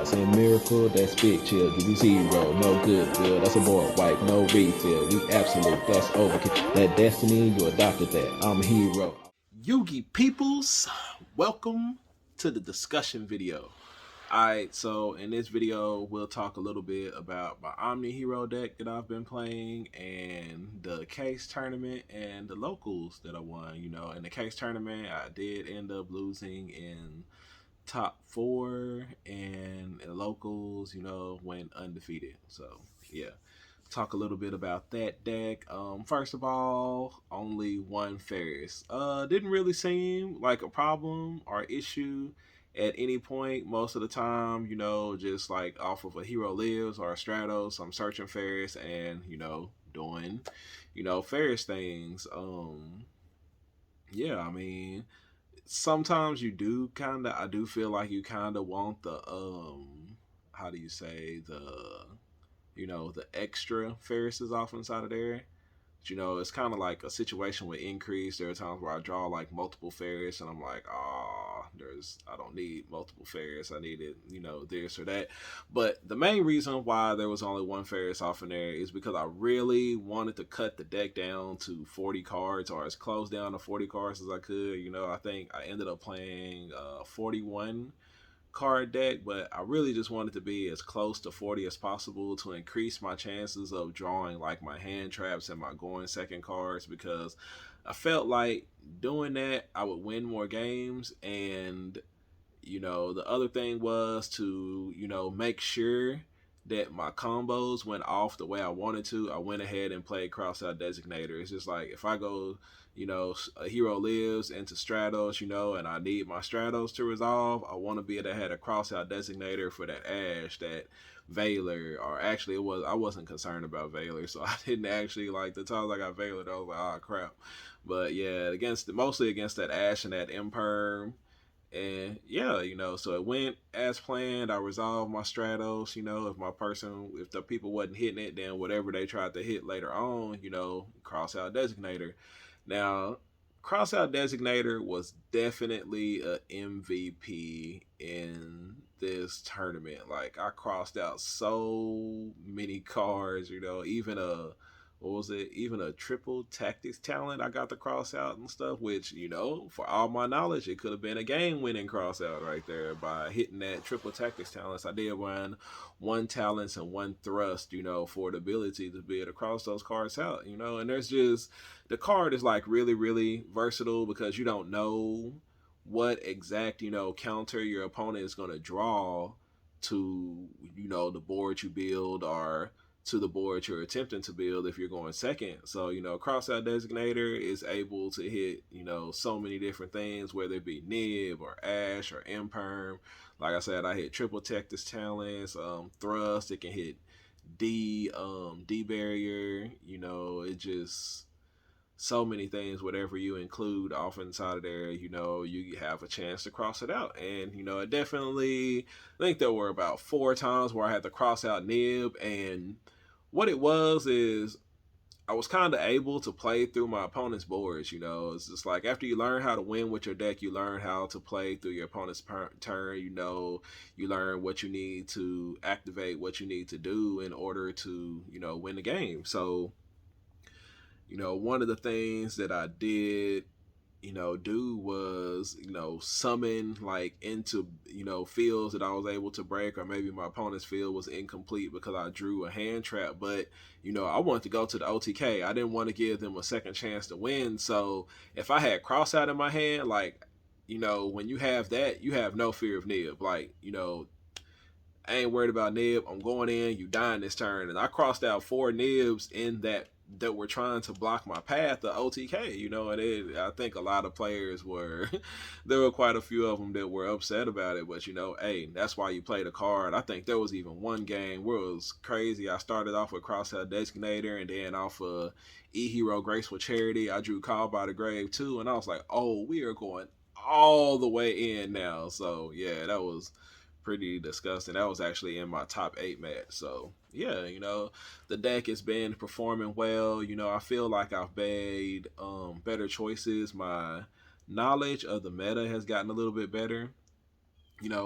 Saying miracle, that's big chill. Give you zero, no good, good. That's a board wipe, no refill. We absolute, that's overkill. That destiny, you adopted that. I'm a hero. Yugi peoples, welcome to the discussion video. Alright, so in this video, we'll talk a little bit about my Omni hero deck that I've been playing and the case tournament and the locals that I won. In the case tournament, I did end up losing in top 4, and in locals, went undefeated. So, yeah. Talk a little bit about that deck. First of all, only one Ferris. Didn't really seem like a problem or issue at any point. Most of the time, just like off of a Hero Lives or a Stratos, I'm searching Ferris and, doing, Ferris things. Yeah, I mean, sometimes I do feel like you kind of want the, how do you say, the extra Ferrises off inside of there. But, it's kind of like a situation with increase. There are times where I draw like multiple Ferris and I'm like, I don't need multiple Ferris. I needed, this or that. But the main reason why there was only one Ferris off in there is because I really wanted to cut the deck down to 40 cards or as close down to 40 cards as I could. I think I ended up playing 41 card deck, but I really just wanted to be as close to 40 as possible to increase my chances of drawing like my hand traps and my going second cards, because I felt like doing that I would win more games. And the other thing was to make sure that my combos went off the way I wanted to. I went ahead and played Crossout Designator. It's just like if I go, a Hero Lives into Stratos, and I need my Stratos to resolve, I want to be able to have a Crossout Designator for that Ash, that Veiler, or actually I wasn't concerned about Veiler, so I didn't actually like the times I got Veiler. I was like, oh crap. But yeah, mostly against that Ash and that Imperm. And yeah, so it went as planned. I resolved my Stratos. If the people wasn't hitting it, then whatever they tried to hit later on, Crossout Designator. Now, Crossout Designator was definitely a MVP in this tournament. Like, I crossed out so many cards, even a what was it, even a triple tactics talent I got to cross out and stuff, which, for all my knowledge, it could have been a game winning cross out right there by hitting that triple tactics talents. I did run one talents and one thrust, for the ability to be able to cross those cards out, and there's just, the card is like really, really versatile because you don't know what exact, counter your opponent is going to draw to, the board you build or to the board you're attempting to build if you're going second. So, Crossout Designator is able to hit, so many different things, whether it be Nib or Ash or Imperm. Like I said, I hit triple Tactics talents, thrust, it can hit D barrier, it just so many things. Whatever you include off inside of there, you have a chance to cross it out. And it definitely, I think there were about 4 times where I had to cross out Nib, and what it was is I was kind of able to play through my opponent's boards. It's just like after you learn how to win with your deck, you learn how to play through your opponent's turn. You learn what you need to activate, what you need to do in order to win the game. So one of the things that I did do was, summon like into, fields that I was able to break, or maybe my opponent's field was incomplete because I drew a hand trap. But, I wanted to go to the OTK. I didn't want to give them a second chance to win. So if I had cross out in my hand, like, when you have that, you have no fear of Nib. Like, I ain't worried about Nib. I'm going in, you dying this turn. And I crossed out 4 Nibs in that were trying to block my path to OTK, and I think a lot of players were, there were quite a few of them that were upset about it, but hey, that's why you play the card. I think there was even one game where it was crazy. I started off with Crossout Designator, and then off of E-Hero Graceful Charity, I drew Call by the Grave too, and I was like, oh, we are going all the way in now. So yeah, that was pretty disgusting. That was actually in my top 8 match. So yeah, the deck has been performing well. I feel like I've made better choices. My knowledge of the meta has gotten a little bit better.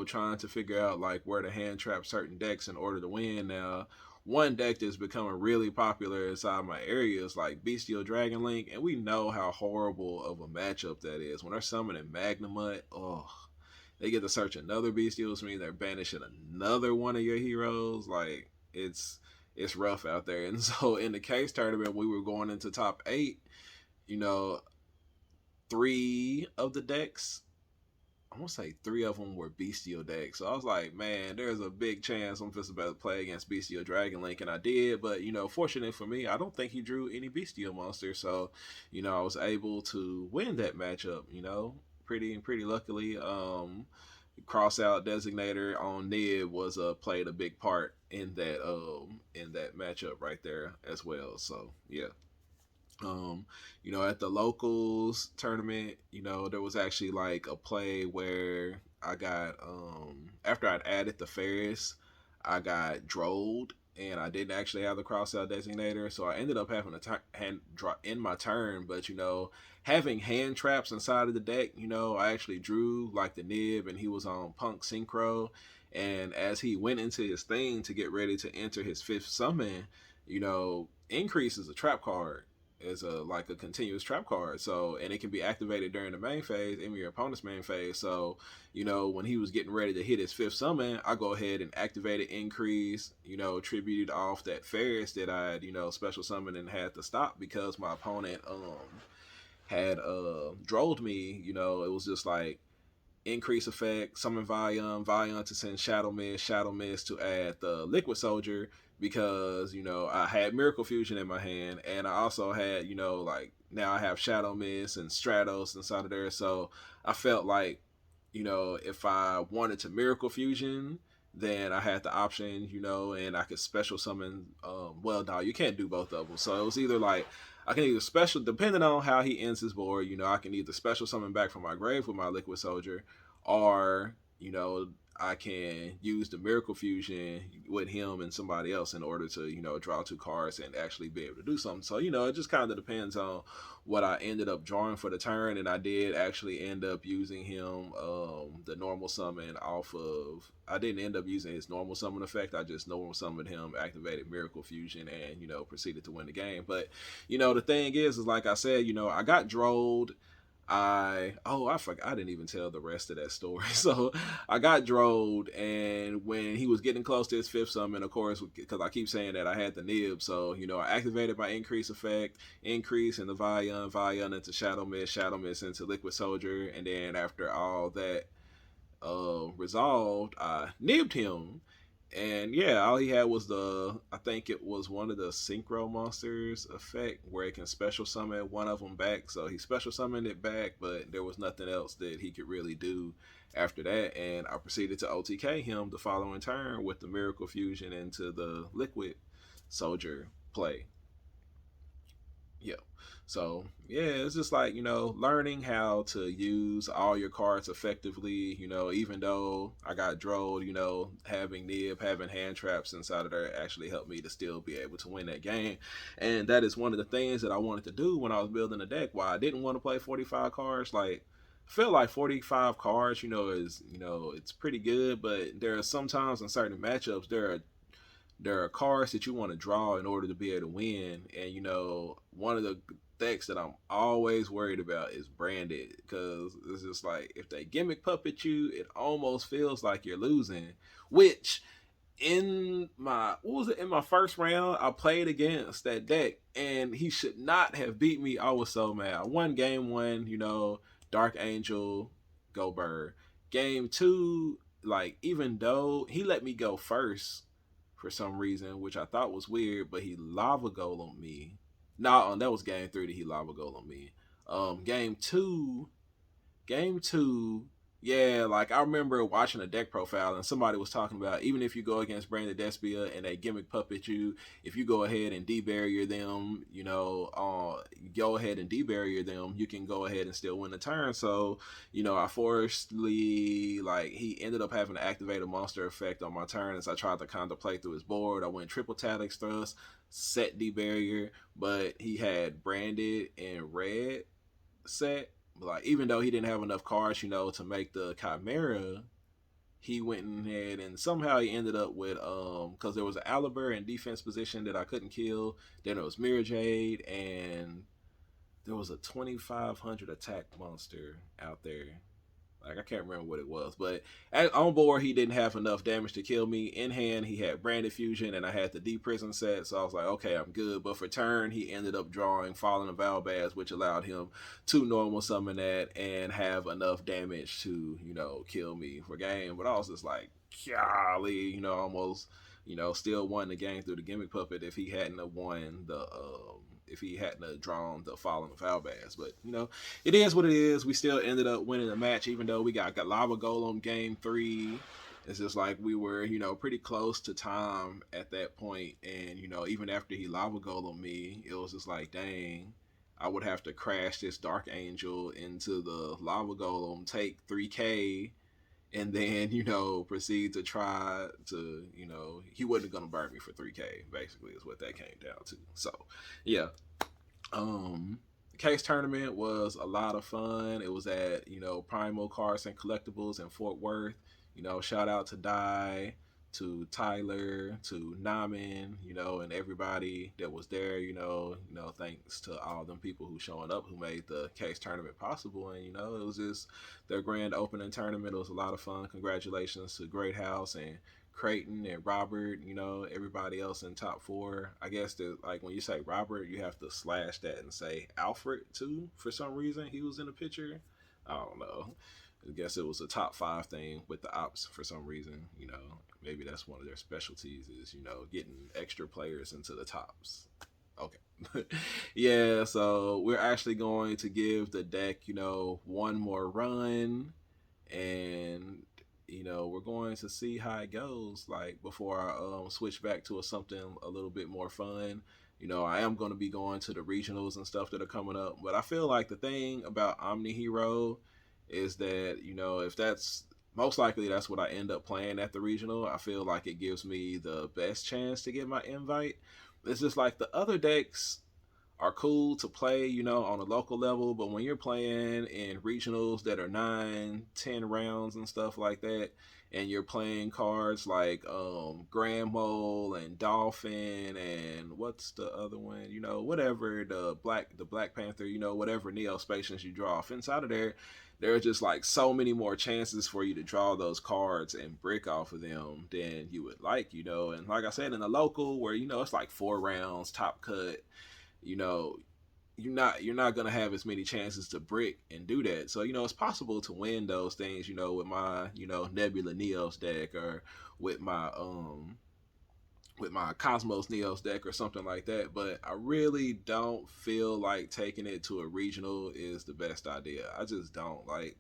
trying to figure out like where to hand trap certain decks in order to win. Now, one deck that's becoming really popular inside my area is like Bestial Dragon Link, and we know how horrible of a matchup that is. When they're summoning Magnemite, oh, they get to search another Bestial, which means they're banishing another one of your heroes. Like it's rough out there. And so in the case tournament, we were going into top 8. You know, 3 of the decks, I want to say 3 of them were Bestial decks. So I was like, man, there's a big chance I'm just about to play against Bestial Dragon Link, and I did. But fortunate for me, I don't think he drew any Bestial monsters, so I was able to win that matchup. Pretty luckily. Crossout designator on Nib was played a big part in that matchup right there as well. So yeah. um at the locals tournament, there was actually like a play where I got after I'd added the Ferris, I got drolled, and I didn't actually have the crossout designator, so I ended up having a hand draw in my turn. But having hand traps inside of the deck, I actually drew like the Nib, and he was on Punk Synchro, and as he went into his thing to get ready to enter his 5th summon, increase is a trap card, is a continuous trap card. So, and it can be activated during the main phase, in your opponent's main phase. So, when he was getting ready to hit his 5th summon, I go ahead and activate it, increase, attributed off that Ferris that I had, special summoned and had to stop because my opponent had drolled me. It was just like increase effect, summon Valiant to send Shadow Mist to add the Liquid Soldier, because I had Miracle Fusion in my hand, and I also had like now I have Shadow Mist and Stratos inside of there. So I felt like if I wanted to Miracle Fusion, then I had the option, and I could special summon. Well, no, you can't do both of them. So it was either like I can either special, depending on how he ends his board, I can either special summon back from my grave with my Liquid Soldier, or I can use the Miracle Fusion with him and somebody else in order to draw 2 cards and actually be able to do something. So it just kind of depends on what I ended up drawing for the turn, and I did actually end up using him the normal summon off of. I didn't end up using his normal summon effect. I just normal summoned him, activated Miracle Fusion, and proceeded to win the game. But the thing is like I said, I got drolled. I forgot, I didn't even tell the rest of that story. So I got drolled, and when he was getting close to his 5th summon, of course, because I keep saying that I had the Nib, so I activated my increase effect, increase in the Valiant into Shadow Mist into Liquid Soldier, and then after all that resolved, I nibbed him. And yeah, all he had was I think it was one of the Synchro Monsters effect where it can special summon one of them back. So he special summoned it back, but there was nothing else that he could really do after that. And I proceeded to OTK him the following turn with the Miracle Fusion into the Liquid Soldier play. Yeah. So yeah, it's just like learning how to use all your cards effectively. Even though I got drolled, having Nib, having hand traps inside of there actually helped me to still be able to win that game. And that is one of the things that I wanted to do when I was building a deck. Why I didn't want to play 45 cards, like. I feel like 45 cards, is it's pretty good, but there are sometimes in certain matchups there are cards that you want to draw in order to be able to win. And one of the decks that I'm always worried about is branded, because it's just like if they gimmick puppet you, it almost feels like you're losing. Which in my first round, I played against that deck, and he should not have beat me. I was so mad. I won game 1, Dark Angel, go bird. Game 2, like even though he let me go first for some reason, which I thought was weird, but he lava golem me. No, that was game 3 that he lava golem me. Game two, yeah, like I remember watching a deck profile and somebody was talking about even if you go against Brandon Despia and they gimmick puppet you, if you go ahead and debarrier them, go ahead and debarrier them, you can go ahead and still win the turn. So, I forcedly, like, he ended up having to activate a monster effect on my turn as I tried to kind of play through his board. I went triple Talix Thrust, set debarrier, but he had branded and red set. Like even though he didn't have enough cards, to make the Chimera he went in ahead and somehow he ended up with because there was an Aliber in defense position that I couldn't kill. Then it was Mirror Jade, and there was a 2500 attack monster out there. Like, I can't remember what it was, but on board he didn't have enough damage to kill me. In hand he had Branded Fusion, and I had the Deep Prison set, so I was like, okay, I'm good. But for turn he ended up drawing Fallen of Valbaz, which allowed him to normal summon that and have enough damage to, you know, kill me for game. But I was just like, golly, you know, almost, you know, still won the game through the Gimmick Puppet if he hadn't have won the if he hadn't have drawn the Fallen of Valbaz. But, you know, it is what it is. We still ended up winning the match, even though we got Lava Golem game 3. It's just like we were, you know, pretty close to time at that point. And, you know, even after he Lava Golem me, it was just like, dang, I would have to crash this Dark Angel into the Lava Golem, take 3K, and then, you know, proceed to try to, you know, he wasn't gonna burn me for 3K, basically, is what that came down to. So yeah. The case tournament was a lot of fun. It was at, you know, Primal Cars and Collectibles in Fort Worth. You know, shout out to Di, to Tyler, to Naman, you know, and everybody that was there. You know, thanks to all them people who showing up who made the case tournament possible. And, you know, it was just their grand opening tournament. It was a lot of fun. Congratulations to Great House and Creighton and Robert, you know, everybody else in top 4. I guess that, like, when you say Robert, you have to slash that and say Alfred too. For some reason, he was in the picture. I don't know. I guess it was a top 5 thing with the ops for some reason. You know, maybe that's one of their specialties is, you know, getting extra players into the tops. Okay. Yeah, so we're actually going to give the deck, you know, one more run, and, you know, we're going to see how it goes, like, before I switch back to something a little bit more fun. You know, I am going to be going to the regionals and stuff that are coming up, but I feel like the thing about Omni Hero is that, you know, if that's most likely that's what I end up playing at the regional, I feel like it gives me the best chance to get my invite. It's just like the other decks are cool to play, you know, on a local level, but when you're playing in regionals that are 9-10 rounds and stuff like that, and you're playing cards like Grand Mole and Dolphin and what's the other one, you know, whatever, the Black Panther, you know, whatever Neo-Spacians you draw off inside of there are just like so many more chances for you to draw those cards and brick off of them than you would like, you know. And like I said, in the local where, you know, it's like 4 rounds top cut, you know, you're not gonna have as many chances to brick and do that. So, you know, it's possible to win those things, you know, with my, you know, Nebula Neos deck, or with my Cosmos Neos deck or something like that. But I really don't feel like taking it to a regional is the best idea. I just don't. Like,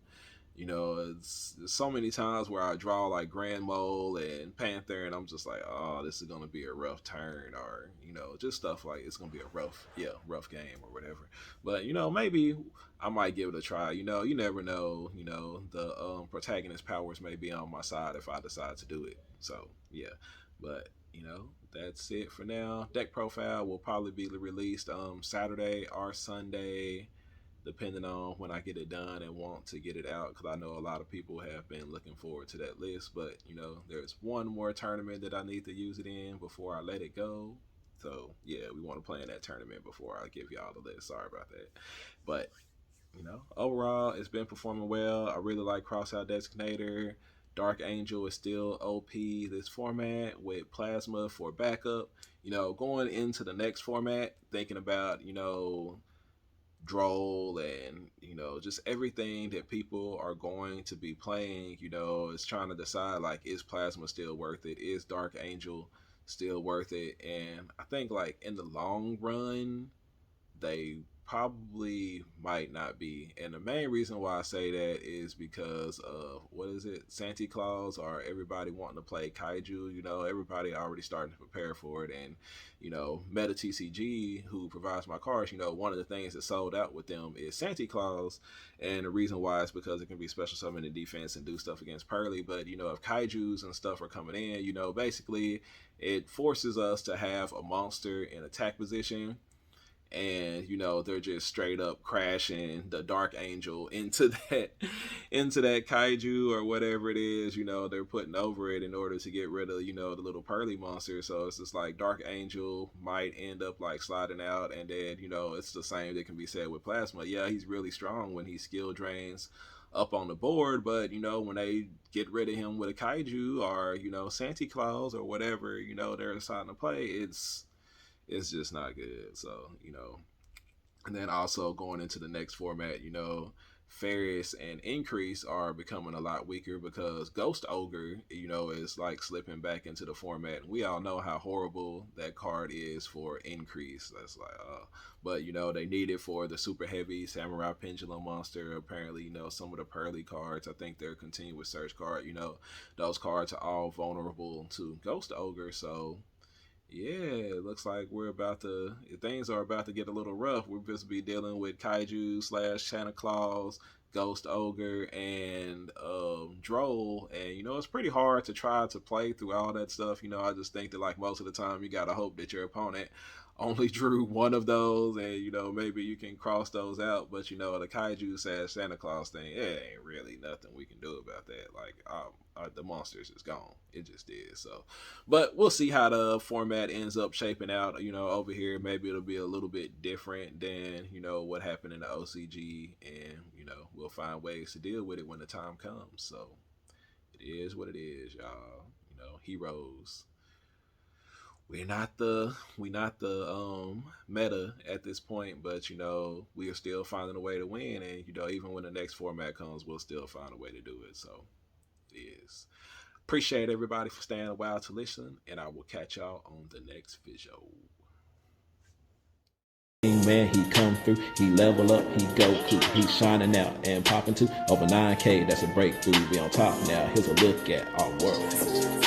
you know, it's so many times where I draw like Grand Mole and Panther, and I'm just like, oh, this is gonna be a rough turn, or, you know, just stuff like it's gonna be a rough game or whatever. But, you know, maybe I might give it a try. You know, you never know. You know, the protagonist powers may be on my side if I decide to do it. So yeah, but, you know, that's it for now. Deck profile will probably be released Saturday or Sunday, depending on when I get it done and want to get it out, because I know a lot of people have been looking forward to that list. But, you know, there's one more tournament that I need to use it in before I let it go. So yeah, we want to play in that tournament before I give y'all the list. Sorry about that. But, you know, overall it's been performing well. I really like Crossout Designator. Dark Angel is still OP this format with Plasma for backup. You know, going into the next format, thinking about, you know, Droll and, you know, just everything that people are going to be playing, you know, is trying to decide, like, is Plasma still worth it? Is Dark Angel still worth it? And I think, like, in the long run, they probably might not be. And the main reason why I say that is because of, what is it, Santa Claus, or everybody wanting to play Kaiju. You know, everybody already starting to prepare for it. And, you know, Meta TCG, who provides my cards, you know, one of the things that sold out with them is Santa Claus. And the reason why is because it can be special summon in defense and do stuff against Pearly. But, you know, if Kaijus and stuff are coming in, you know, basically it forces us to have a monster in attack position. and you know they're just straight up crashing the Dark Angel into that kaiju or whatever it is. You know, they're putting over it in order to get rid of, you know, the little pearly monster. So it's just like Dark Angel might end up like sliding out, and then, you know, it's the same that can be said with Plasma. Yeah, he's really strong when he skill drains up on the board, but you know, when they get rid of him with a kaiju or, you know, Santa Claus or whatever, you know, they're deciding to play, it's just not good. So, you know, and then also going into the next format, you know, Ferris and Increase are becoming a lot weaker because Ghost Ogre, you know, is like slipping back into the format. We all know how horrible that card is for Increase. That's like, but you know, they need it for the super heavy Samurai Pendulum monster. Apparently, you know, some of the pearly cards, I think their continuous search card, you know, those cards are all vulnerable to Ghost Ogre. So yeah, it looks like things are about to get a little rough. We're supposed to be dealing with Kaiju / Santa Claus, Ghost Ogre, and Droll. And, you know, it's pretty hard to try to play through all that stuff. You know, I just think that, like, most of the time you got to hope that your opponent only drew one of those, and, you know, maybe you can cross those out. But, you know, the Kaiju / Santa Claus thing, it ain't really nothing we can do about that. Like, the monsters is gone. It just is. So, but we'll see how the format ends up shaping out. You know, over here, maybe it'll be a little bit different than, you know, what happened in the OCG, and, you know, we'll find ways to deal with it when the time comes. So it is what it is, y'all. You know, heroes. We're not the meta at this point, but you know, we are still finding a way to win, and you know, even when the next format comes, we'll still find a way to do it. So it is. Appreciate everybody for staying a while to listen, and I will catch y'all on the next video. Man, he come through, he level up, he go cool, he's shining out and popping to over 9K. That's a breakthrough. We on top now. Here's a look at our world.